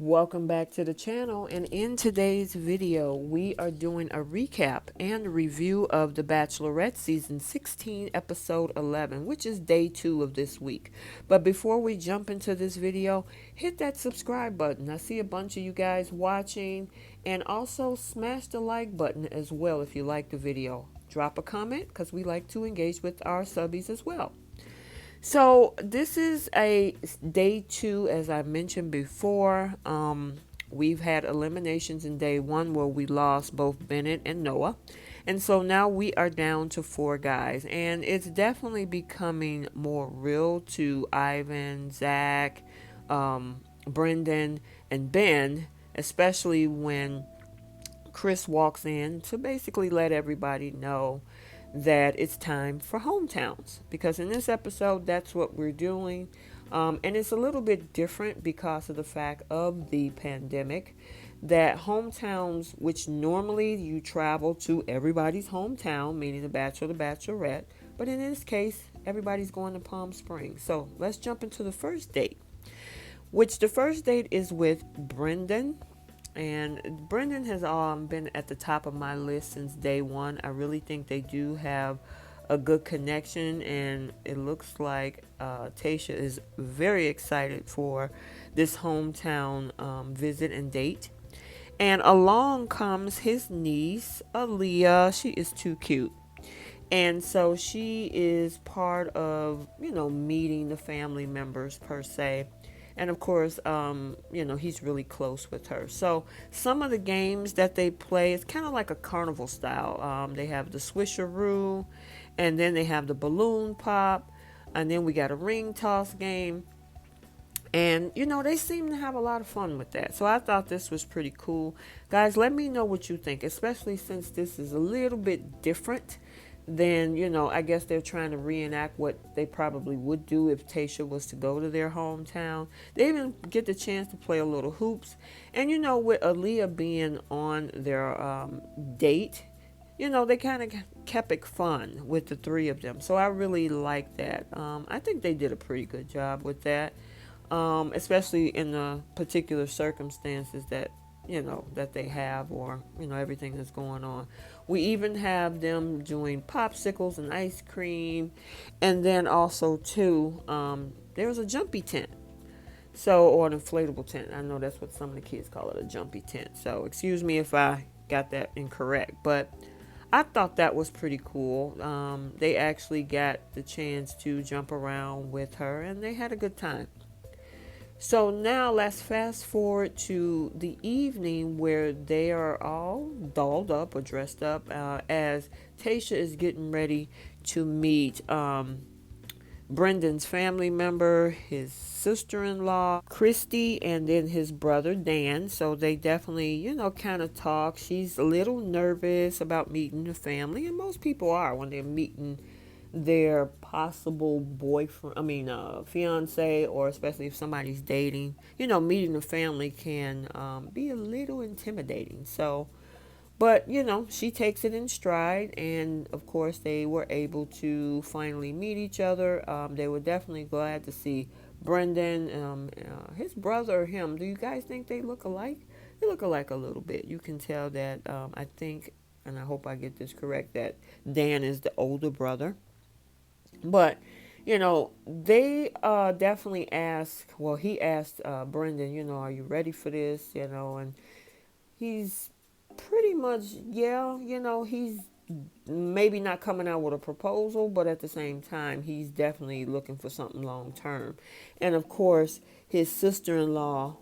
Welcome back to the channel, and in today's video we are doing a recap and review of the Bachelorette season 16 episode 11, which is day 2 of this week. But before we jump into this video, hit that subscribe button. I see a bunch of you guys watching, and also smash the like button as well if you like the video. Drop a comment because we like to engage with our subbies as well. So this is a day 2, as I mentioned before. We've had eliminations in day 1 where we lost both Bennett and Noah. And so now we are down to 4 guys. And it's definitely becoming more real to Ivan, Zac, Brendan, and Ben, especially when Chris walks in to basically let everybody know that it's time for hometowns, because in this episode that's what we're doing, and it's a little bit different because of the fact of the pandemic, that hometowns, which normally you travel to everybody's hometown, meaning the bachelor, the bachelorette, but in this case everybody's going to Palm Springs. So let's jump into the first date, which the first date is with Brendan. And Brendan has been at the top of my list since day 1. I really think they do have a good connection, and it looks like Tayshia is very excited for this hometown visit and date. And along comes his niece, Aaliyah. She is too cute. And so she is part of, meeting the family members per se. And of course, he's really close with her. So some of the games that they play is kind of like a carnival style. They have the swisheroo, and then they have the balloon pop, and then we got a ring toss game. And, they seem to have a lot of fun with that. So I thought this was pretty cool. Guys, let me know what you think, especially since this is a little bit different than, I guess they're trying to reenact what they probably would do if Tayshia was to go to their hometown. They even get the chance to play a little hoops. And, with Aaliyah being on their date, they kind of kept it fun with the 3 of them. So I really like that. I think they did a pretty good job with that, especially in the particular circumstances that that they have, or everything that's going on. We even have them doing popsicles and ice cream, and then also too, there's a jumpy tent, or an inflatable tent. I know that's what some of the kids call it, a jumpy tent. So excuse me if I got that incorrect, but I thought that was pretty cool. They actually got the chance to jump around with her, and they had a good time. So now let's fast forward to the evening where they are all dolled up or dressed up, as Tayshia is getting ready to meet Brendan's family member, his sister-in-law, Christy, and then his brother, Dan. So they definitely, kind of talk. She's a little nervous about meeting the family, and most people are when they're meeting their possible fiance, or especially if somebody's dating. Meeting the family can be a little intimidating. So, but she takes it in stride, and of course they were able to finally meet each other. They were definitely glad to see Brendan, his brother, him. Do you guys think they look alike? They look alike a little bit. You can tell that. I think, and I hope I get this correct, that Dan is the older brother. But, they definitely asked, well, he asked Brendan, are you ready for this? And he's pretty much, yeah, he's maybe not coming out with a proposal, but at the same time, he's definitely looking for something long term. And of course, his sister-in-law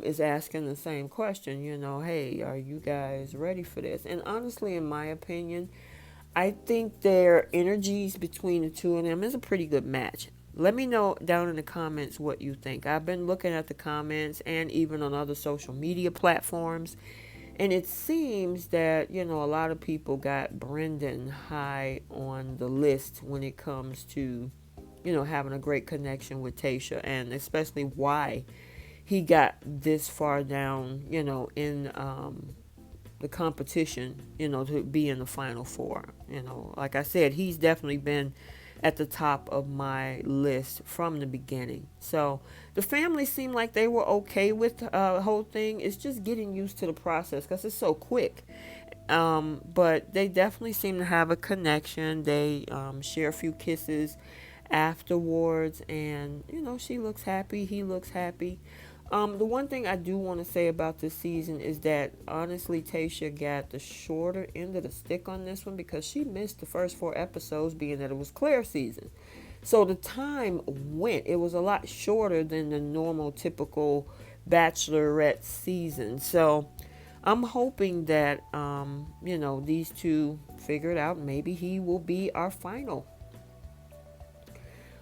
is asking the same question, hey, are you guys ready for this? And honestly, in my opinion, I think their energies between the 2 of them is a pretty good match. Let me know down in the comments what you think. I've been looking at the comments and even on other social media platforms, and it seems that, a lot of people got Brendan high on the list when it comes to, having a great connection with Tayshia, and especially why he got this far down, in the competition, to be in the final 4. Like I said, he's definitely been at the top of my list from the beginning. So the family seemed like they were okay with the whole thing. It's just getting used to the process because it's so quick. But they definitely seem to have a connection. They share a few kisses afterwards, and she looks happy. He looks happy. The one thing I do want to say about this season is that honestly, Tayshia got the shorter end of the stick on this one because she missed the first 4 episodes, being that it was Claire's season. So the time went. It was a lot shorter than the normal, typical Bachelorette season. So I'm hoping that these two figure it out. Maybe he will be our final.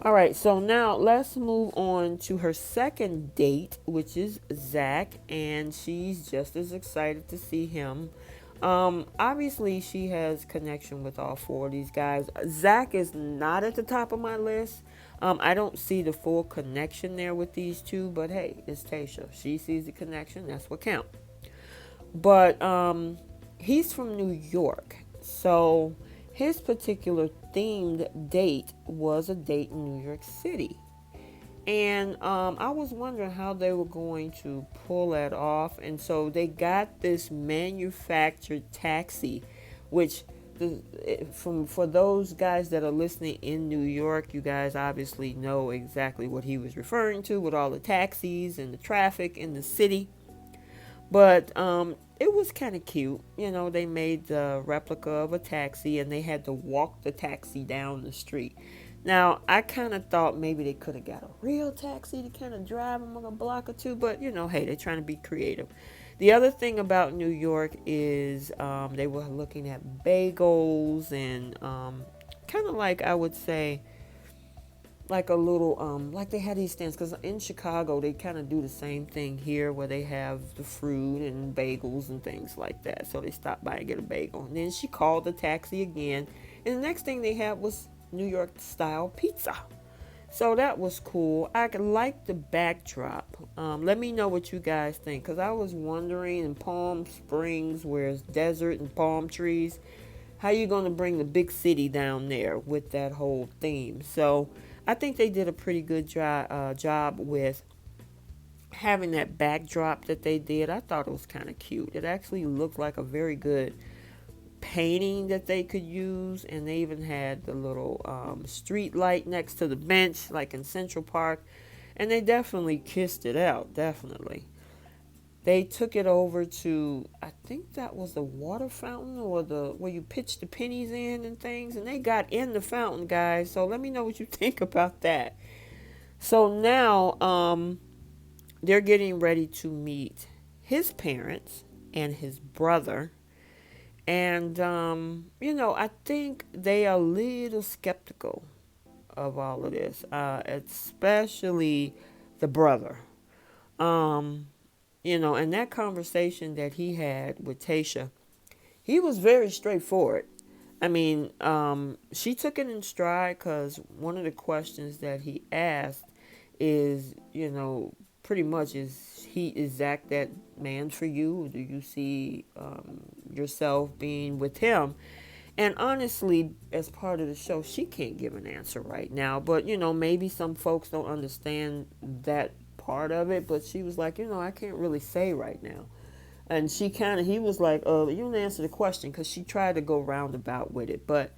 All right, so now let's move on to her second date, which is Zac, and she's just as excited to see him. Obviously, she has connection with all 4 of these guys. Zac is not at the top of my list. I don't see the full connection there with these two, but hey, it's Tayshia. She sees the connection. That's what counts. But he's from New York, so his particular themed date was a date in New York City. And I was wondering how they were going to pull that off. And so they got this manufactured taxi, which for those guys that are listening in New York, you guys obviously know exactly what he was referring to with all the taxis and the traffic in the city. But it was kind of cute. They made the replica of a taxi and they had to walk the taxi down the street. Now, I kind of thought maybe they could have got a real taxi to kind of drive them on a block or two. But, hey, they're trying to be creative. The other thing about New York is they were looking at bagels and kind of like, I would say, like a little like they had these stands, because in Chicago they kind of do the same thing here where they have the fruit and bagels and things like that. So they stopped by and get a bagel, and then she called the taxi again, and the next thing they had was New York style pizza. So that was cool. I like the backdrop. Let me know what you guys think, because I was wondering, in Palm Springs where it's desert and palm trees, how you going to bring the big city down there with that whole theme? So I think they did a pretty good job with having that backdrop that they did. I thought it was kind of cute. It actually looked like a very good painting that they could use, and they even had the little street light next to the bench like in Central Park, and they definitely kissed it out. Definitely. They took it over to, I think that was the water fountain, or the where you pitch the pennies in and things, and they got in the fountain, guys. So let me know what you think about that. So now they're getting ready to meet his parents and his brother. And I think they are a little skeptical of all of this, especially the brother. And that conversation that he had with Tayshia, he was very straightforward. I mean, she took it in stride, because one of the questions that he asked is, pretty much is Zac that man for you? Do you see yourself being with him? And honestly, as part of the show, she can't give an answer right now. But, maybe some folks don't understand that part of it. But she was like, I can't really say right now. And he was like, you don't answer the question, because she tried to go roundabout with it. But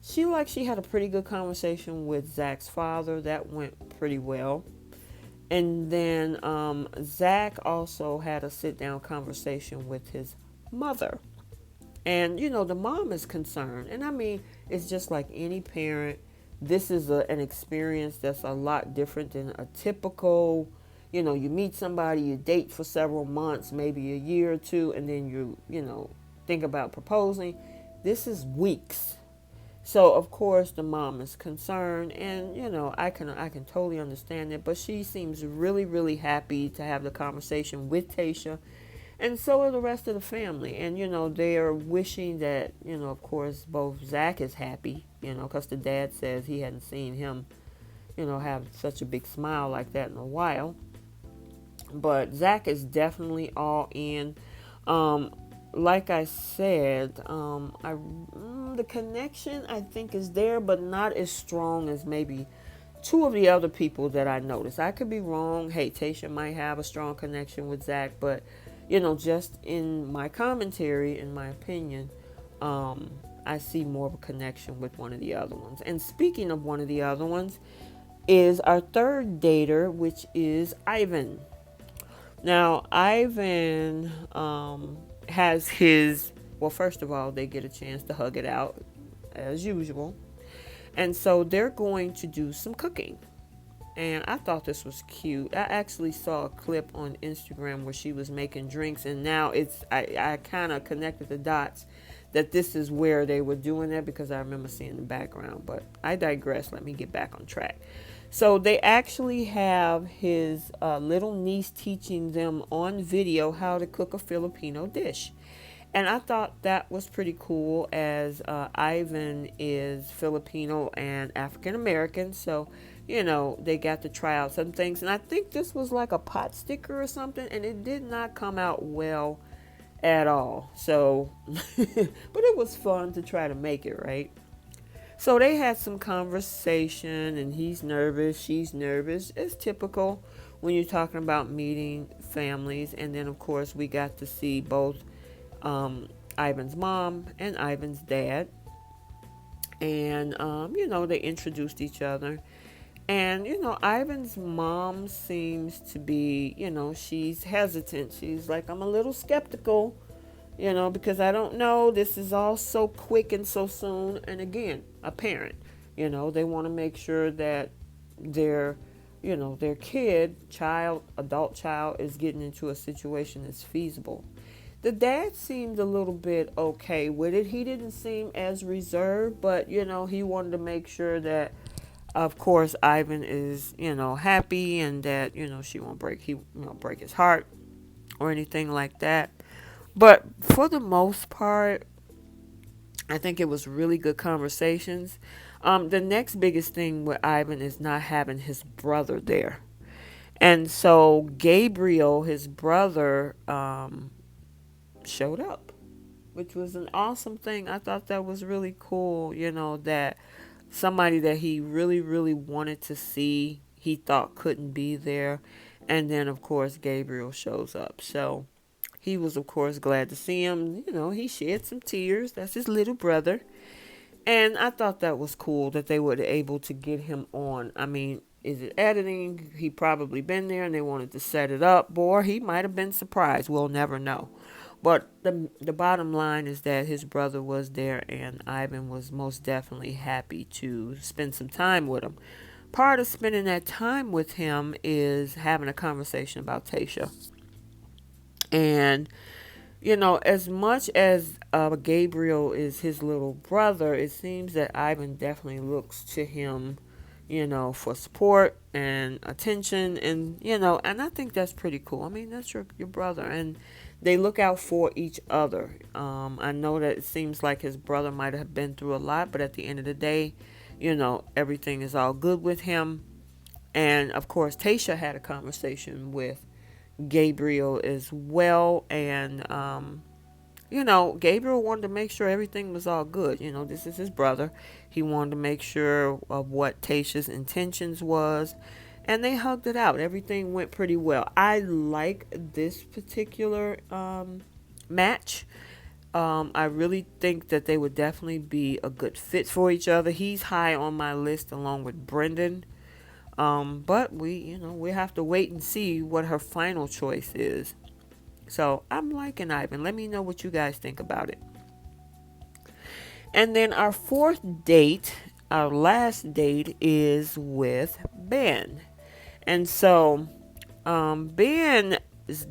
she had a pretty good conversation with Zac's father. That went pretty well. And then Zac also had a sit-down conversation with his mother. And, the mom is concerned. And I mean, it's just like any parent. This is an experience that's a lot different than a typical, you meet somebody, you date for several months, maybe a year or two, and then you think about proposing. This is weeks. So of course the mom is concerned, and I can totally understand it. But she seems really, really happy to have the conversation with Tayshia, and so are the rest of the family. And they are wishing that of course both Zac is happy, because the dad says he hadn't seen him have such a big smile like that in a while. But Zac is definitely all in. like I said, the connection I think is there, but not as strong as maybe two of the other people that I noticed. I could be wrong. Hey, Tayshia might have a strong connection with Zac, but just in my commentary, in my opinion, I see more of a connection with one of the other ones. And speaking of one of the other ones, is our third dater, which is Ivan. Now, Ivan has his, well, first of all, they get a chance to hug it out as usual. And so they're going to do some cooking. And I thought this was cute. I actually saw a clip on Instagram where she was making drinks, and now I kind of connected the dots that this is where they were doing that because I remember seeing the background. But I digress. Let me get back on track. So they actually have his little niece teaching them on video how to cook a Filipino dish. And I thought that was pretty cool as Ivan is Filipino and African American. So, they got to try out some things. And I think this was like a pot sticker or something. And it did not come out well at all. So, but it was fun to try to make it, right? So they had some conversation, and he's nervous, she's nervous. It's typical when you're talking about meeting families. And then, of course, we got to see both Ivan's mom and Ivan's dad. And, they introduced each other. And, Ivan's mom seems to be, she's hesitant. She's like, I'm a little skeptical, because I don't know. This is all so quick and so soon. And again, a parent, they want to make sure that their, their adult child is getting into a situation that's feasible. The dad seemed a little bit okay with it. He didn't seem as reserved, but, he wanted to make sure that, of course, Ivan is, happy, and that, she won't break his heart or anything like that. But for the most part, I think it was really good conversations. The next biggest thing with Ivan is not having his brother there. And so Gabriel, his brother, showed up, which was an awesome thing. I thought that was really cool, that somebody that he really, really wanted to see, he thought couldn't be there. And then, of course, Gabriel shows up. So he was, of course, glad to see him. He shed some tears. That's his little brother. And I thought that was cool that they were able to get him on. I mean, is it editing? He probably been there and they wanted to set it up. Or he might have been surprised. We'll never know. But the bottom line is that his brother was there, and Ivan was most definitely happy to spend some time with him. Part of spending that time with him is having a conversation about Tayshia. And, as much as Gabriel is his little brother, it seems that Ivan definitely looks to him, for support and attention. And, and I think that's pretty cool. I mean, that's your brother. And they look out for each other. I know that it seems like his brother might have been through a lot, but at the end of the day, everything is all good with him. And, of course, Tayshia had a conversation with Gabriel as well. And, Gabriel wanted to make sure everything was all good. This is his brother. He wanted to make sure of what Tayshia's intentions was. And they hugged it out. Everything went pretty well. I like this particular match. I really think that they would definitely be a good fit for each other. He's high on my list along with Brendan. But we have to wait and see what her final choice is. So I'm liking Ivan. Let me know what you guys think about it. And then our fourth date, our last date, is with Ben. And so Ben's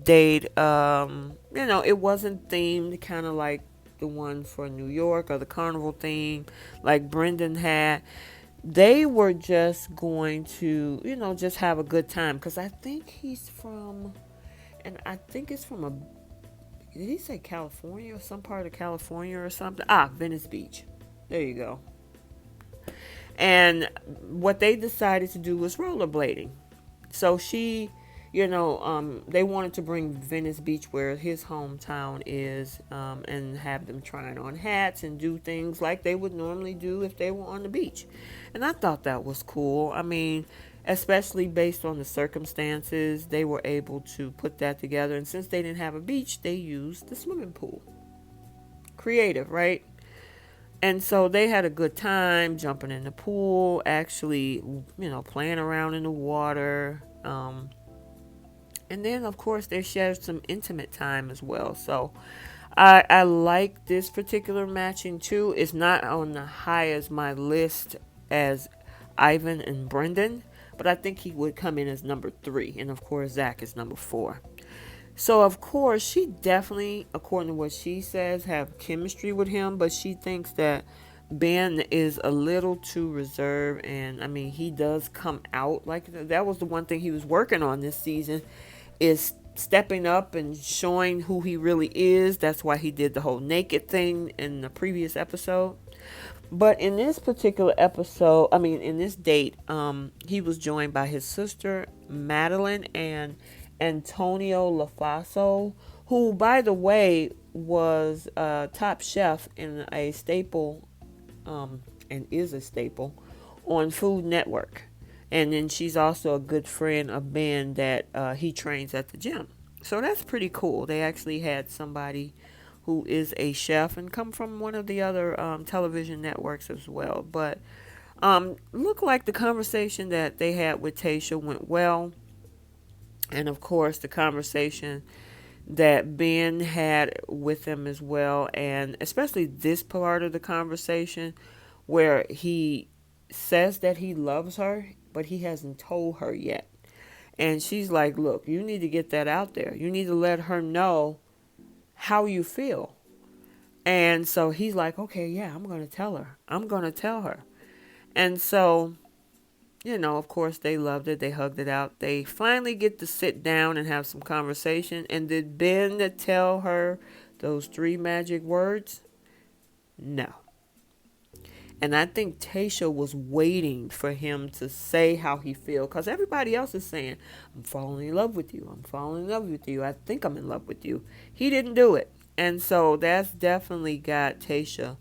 date, it wasn't themed kind of like the one for New York or the carnival theme like Brendan had. They were just going to, just have a good time. Because I think he's from, and I think it's from did he say California or some part of California or something? Venice Beach. There you go. And what they decided to do was rollerblading. So she, they wanted to bring Venice Beach, where his hometown is, and have them trying on hats and do things like they would normally do if they were on the beach. And I thought that was cool. I mean, especially based on the circumstances, they were able to put that together. And since they didn't have a beach, they used the swimming pool. Creative, right? And so they had a good time jumping in the pool, actually, playing around in the water. And then, of course, they shared some intimate time as well. So I like this particular matching too. It's not on the high as my list as Ivan and Brendan, but I think he would come in as number 3. And of course, Zac is number 4. So of course, she definitely, according to what she says, have chemistry with him, but she thinks that Ben is a little too reserved. And I mean, he does come out like that was the one thing he was working on this season, is stepping up and showing who he really is. That's why he did the whole naked thing in the previous episode. But in this particular episode, I mean, in this date, he was joined by his sister Madeline and Antonio LaFaso, who, by the way, was a top chef in a staple, and is a staple on Food Network. And then she's also a good friend of Ben that he trains at the gym. So that's pretty cool. They actually had somebody who is a chef and come from one of the other television networks as well. But looked like the conversation that they had with Tayshia went well. And of course, the conversation that Ben had with him as well. And especially this part of the conversation where he says that he loves her, but he hasn't told her yet. And she's like, look, you need to get that out there. You need to let her know how you feel. And so he's like, okay, yeah, I'm going to tell her. I'm going to tell her. And so, of course, they loved it. They hugged it out. They finally get to sit down and have some conversation. And did Ben tell her those 3 magic words? No. And I think Tayshia was waiting for him to say how he feels, because everybody else is saying, I'm falling in love with you. I'm falling in love with you. I think I'm in love with you. He didn't do it. And so that's definitely got Tayshia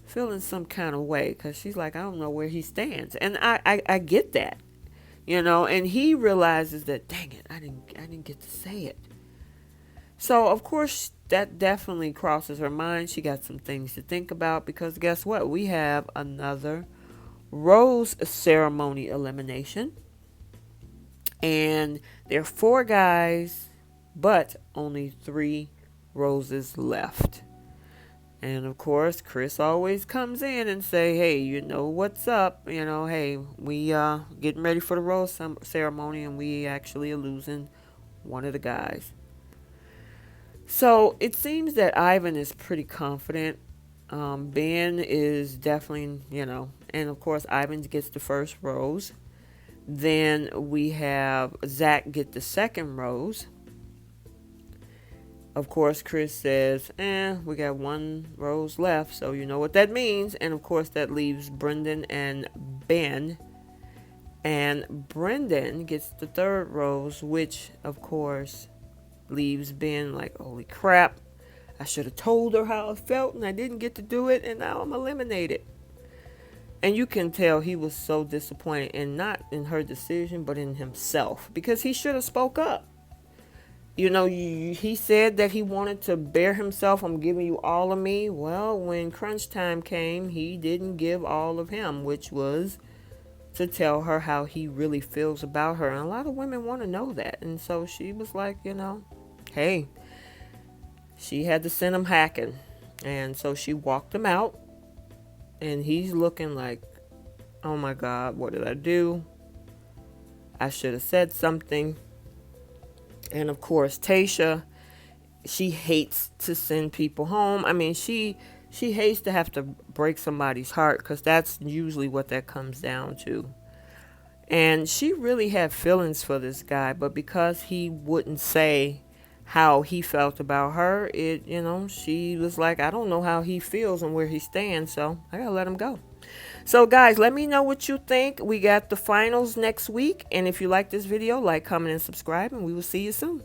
feeling some kind of way, because she's like, I don't know where he stands. And I get that, and he realizes that, dang it, I didn't get to say it. So, of course, that definitely crosses her mind. She got some things to think about, because guess what? We have another rose ceremony elimination. And there are 4 guys, but only 3 roses left. And of course, Chris always comes in and say, hey, what's up? Hey, we getting ready for the rose ceremony, and we actually are losing one of the guys. So it seems that Ivan is pretty confident. Ben is definitely, and of course, Ivan gets the first rose. Then we have Zac get the second rose. Of course, Chris says, we got 1 rose left, so you know what that means. And of course, that leaves Brendan and Ben. And Brendan gets the 3rd rose, which, of course, leaves Ben like, holy crap, I should have told her how I felt, and I didn't get to do it, and now I'm eliminated. And you can tell he was so disappointed, and not in her decision, but in himself, because he should have spoke up. He said that he wanted to bear himself. I'm giving you all of me. Well, when crunch time came, he didn't give all of him, which was to tell her how he really feels about her. And a lot of women want to know that. And so she was like, hey, she had to send him hacking. And so she walked him out. And he's looking like, oh my God, what did I do? I should have said something. And of course, Tayshia, she hates to send people home. I mean, she hates to have to break somebody's heart, because that's usually what that comes down to. And she really had feelings for this guy, but because he wouldn't say how he felt about her, she was like, I don't know how he feels and where he stands, so I gotta let him go. So guys, let me know what you think. We got the finals next week. And if you like this video, like, comment, and subscribe. And we will see you soon.